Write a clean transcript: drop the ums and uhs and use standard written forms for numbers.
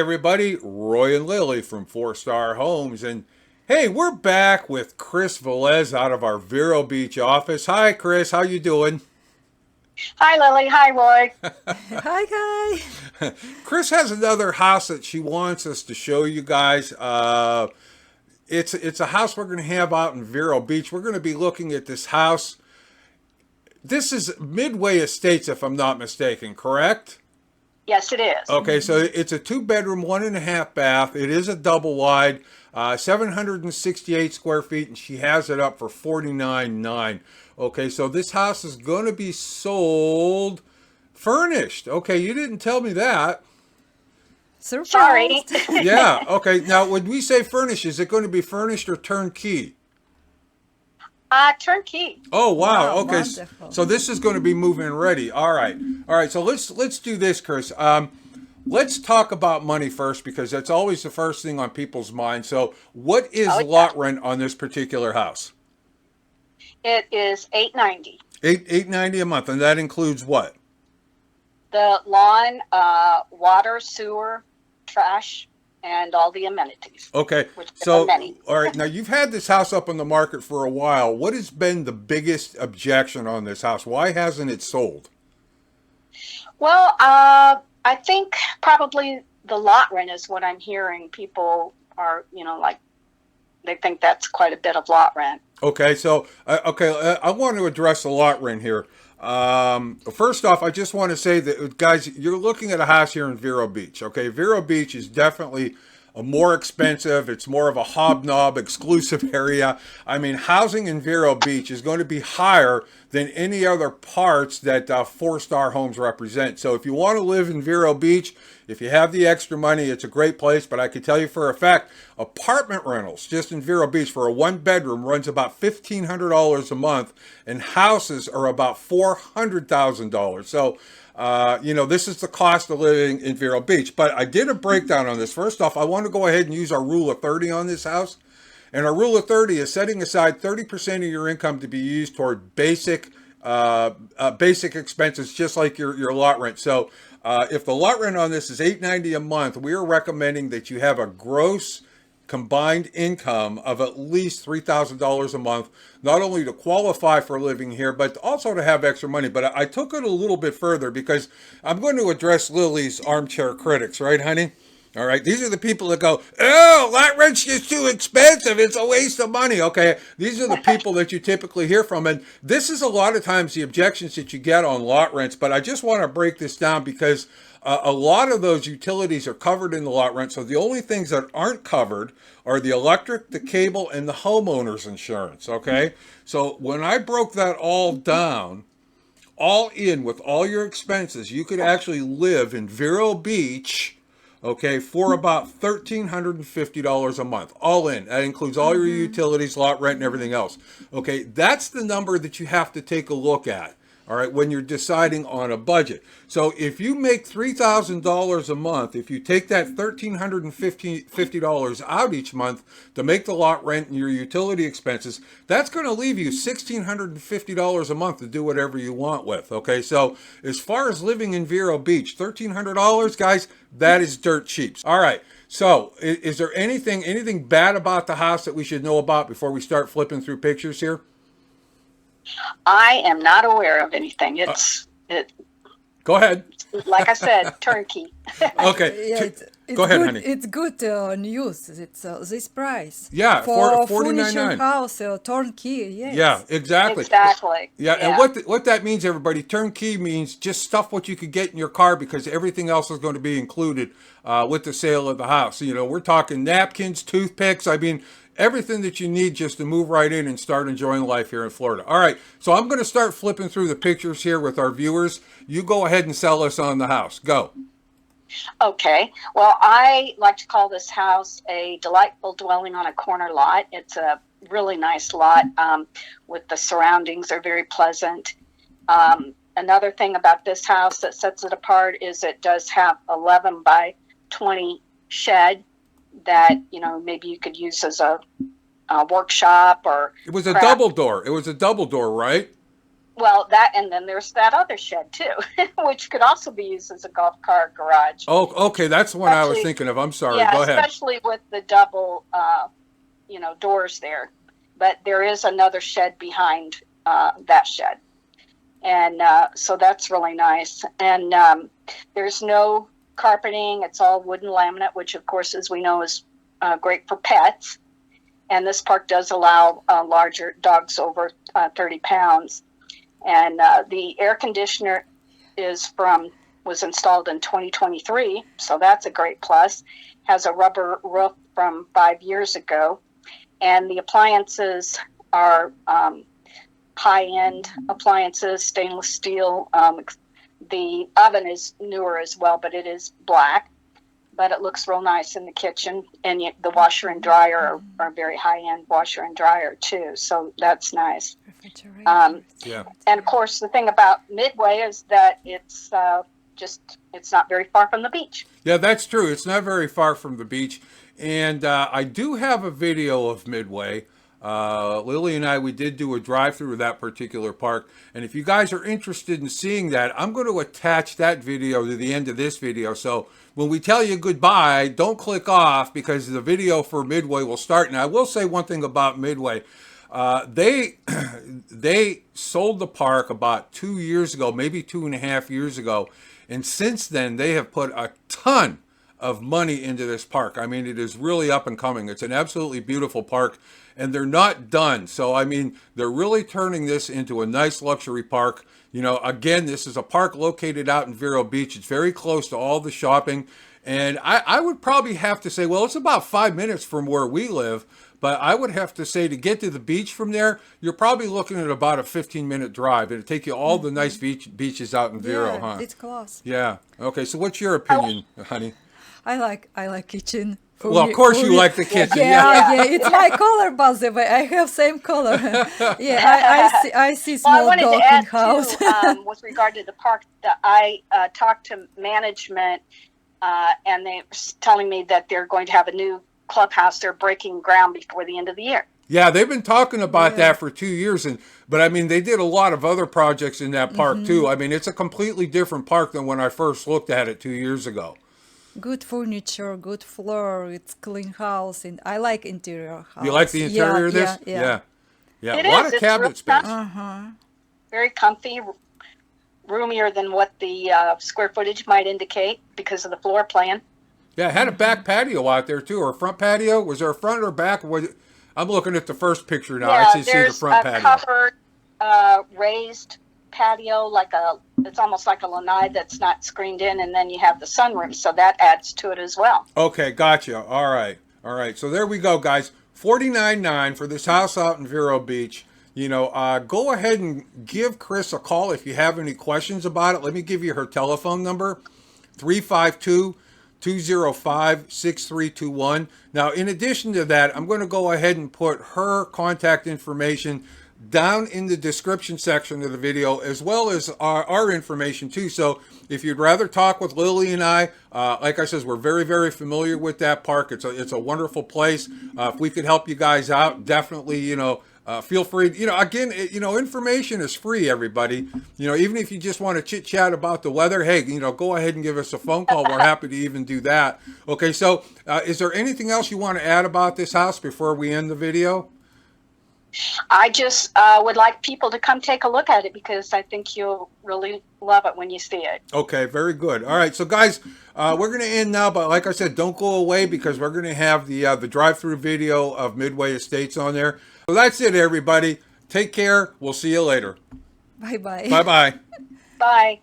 everybody, Roy and Lily from 4 Star Homes, and hey, we're back with Kris Velez out of our Vero Beach office. Hi, Kris, how you doing? Hi, Lily. Hi, Roy. Hi, guys. Kris has another house that she wants us to show you guys. It's a house we're going to have out in Vero Beach. We're going to be looking at this house. This is Midway Estates, if I'm not mistaken, correct? Yes, it is. Okay, so it's a 2 bedroom, 1.5 bath. It is a double wide, 768 square feet, and she has it up for 49.9. Okay, so this house is going to be sold furnished. Okay, you didn't tell me that. Sorry. Surprised. Yeah. Okay. Now, when we say furnished, is it going to be furnished or turnkey? Turnkey. Oh wow. Wow, Okay. wonderful. So this is going to be move-in ready. All right. All right. So let's do this, Kris. Let's talk about money first because that's always the first thing on people's minds. So what is Oh, yeah. lot rent on this particular house? It is $890. $890 a month, and that includes what? The lawn, water, sewer, trash, and all the amenities, Okay. which are So many. all right. Now you've had this house up on the market for a while. What has been the biggest objection on this house? Why hasn't it sold? Well, I think probably the lot rent is what I'm hearing. People are, like they think that's quite a bit of lot rent. Okay, so I want to address the lot rent here. First off, I just want to say that, guys, you're looking at a house here in Vero Beach. Okay, Vero Beach is definitely a more expensive. It's more of a hobnob exclusive area. I mean, housing in Vero Beach is going to be higher than any other parts that 4 Star Homes represent. So if you want to live in Vero Beach, if you have the extra money, it's a great place. But I can tell you for a fact, apartment rentals just in Vero Beach for a 1 bedroom runs about $1,500 a month, and houses are about $400,000. So this is the cost of living in Vero Beach. But I did a breakdown on this. First off, I want to go ahead and use our rule of 30 on this house. And our rule of 30 is setting aside 30% of your income to be used toward basic expenses, just like your lot rent. So if the lot rent on this is $890 a month, we are recommending that you have a gross combined income of at least $3,000 a month, not only to qualify for living here, but also to have extra money. But I took it a little bit further because I'm going to address Lily's armchair critics, right, honey? All right, these are the people that go, oh, lot rent's just too expensive. It's a waste of money. Okay, these are the people that you typically hear from. And this is a lot of times the objections that you get on lot rents. But I just want to break this down because a lot of those utilities are covered in the lot rent. So the only things that aren't covered are the electric, the cable, and the homeowner's insurance. Okay, so when I broke that all down, all in with all your expenses, you could actually live in Vero Beach, okay, for about $1,350 a month, all in. That includes all your utilities, lot rent, and everything else. Okay, that's the number that you have to take a look at. All right, when you're deciding on a budget. So if you make $3,000 a month, if you take that $1,350 out each month to make the lot rent and your utility expenses, that's going to leave you $1,650 a month to do whatever you want with. Okay, so as far as living in Vero Beach, $1,300, guys, that is dirt cheap. All right. So, is there anything bad about the house that we should know about before we start flipping through pictures here? I am not aware of anything. Uh, It Go ahead. like I said, turnkey. Okay. Yeah, Go it's ahead, good. honey. It's good news. It's this price Yeah, for furniture 49.9. house turnkey. Yeah, Yes. exactly. Exactly. Yeah, and Yeah. what that means, everybody, turnkey means just stuff what you could get in your car because everything else is going to be included with the sale of the house. We're talking napkins, toothpicks. I mean, everything that you need just to move right in and start enjoying life here in Florida. All right, so I'm going to start flipping through the pictures here with our viewers. You go ahead and sell us on the house. Go. Okay. Well, I like to call this house a delightful dwelling on a corner lot. It's a really nice lot. With the surroundings are very pleasant. Another thing about this house that sets it apart is it does have 11 by 20 shed that maybe you could use as a workshop or It was a craft. double door. It was a double door, right? well, that, and then there's that other shed too, which could also be used as a golf cart garage. Oh, okay, that's the one I was Especially- thinking of. I'm sorry. Yeah, Go ahead. especially with the double, doors there. But there is another shed behind that shed, and so that's really nice. And there's no carpeting; it's all wooden laminate, which, of course, as we know, is great for pets. And this park does allow larger dogs over 30 pounds. And the air conditioner was installed in 2023, so that's a great plus. Has a rubber roof from 5 years ago, and the appliances are high-end appliances, stainless steel. The oven is newer as well, but it is black. But it looks real nice in the kitchen, and the washer and dryer are very high-end washer and dryer too. So that's nice. Yeah. And of course, the thing about Midway is that it's not very far from the beach. Yeah, that's true. It's not very far from the beach. And I do have a video of Midway. Lily and I, we did do a drive-through of that particular park. And if you guys are interested in seeing that, I'm going to attach that video to the end of this video. So when we tell you goodbye, don't click off, because the video for Midway will start. And I will say one thing about Midway. They sold the park about 2 years ago, maybe 2.5 years ago. And since then, they have put a ton of money into this park. I mean, it is really up and coming. It's an absolutely beautiful park, and they're not done. So, I mean, they're really turning this into a nice luxury park. You know, again, this is a park located out in Vero Beach. It's very close to all the shopping. And I would probably have to say, well, it's about 5 minutes from where we live. But I would have to say, to get to the beach from there, you're probably looking at about a 15-minute drive. It'll take you all the nice beaches out in Vero, huh? It's close. Yeah. Okay, so what's your opinion, honey? I like kitchen. Well, of course you like the kitchen. Yeah, it's my color, by the way. I have same color. I see Well, I small wanted dog to in add house. too, with regard to the park, that I talked to management, and they're telling me that they're going to have a new clubhouse. They're breaking ground before the end of the year. Yeah, they've been talking about that for 2 years, but I mean, they did a lot of other projects in that park too. I mean, it's a completely different park than when I first looked at it 2 years ago. Good furniture, good floor. It's clean house, and I like interior house. You like the interior of this? Yeah. Yeah. It A lot is. of It's cabinet real space. comfy. Very comfy, roomier than what the square footage might indicate because of the floor plan. Yeah, it had a back patio out there too, or a front patio. Was there a front or back? I'm looking at the first picture now. I see the there's front a patio. covered, raised patio, it's almost like a lanai that's not screened in, and then you have the sunroom, so that adds to it as well. Okay, gotcha. All right. So there we go, guys. $49.9 for this house out in Vero Beach. You know, go ahead and give Kris a call if you have any questions about it. Let me give you her telephone number: 352-205-6321. Now, in addition to that, I'm going to go ahead and put her contact information down in the description section of the video, as well as our information too. So if you'd rather talk with Lily and I, like I said, we're very, very familiar with that park. It's a wonderful place. If we could help you guys out, definitely, feel free. Again, information is free, everybody. Even if you just want to chit chat about the weather, hey, go ahead and give us a phone call. We're happy to even do that. Okay, so is there anything else you want to add about this house before we end the video? I just would like people to come take a look at it, because I think you'll really love it when you see it. Okay, very good. All right, so guys, we're going to end now, but like I said, don't go away, because we're going to have the drive-through video of Midway Estates on there. So that's it, everybody. Take care. We'll see you later. Bye-bye. Bye-bye. Bye.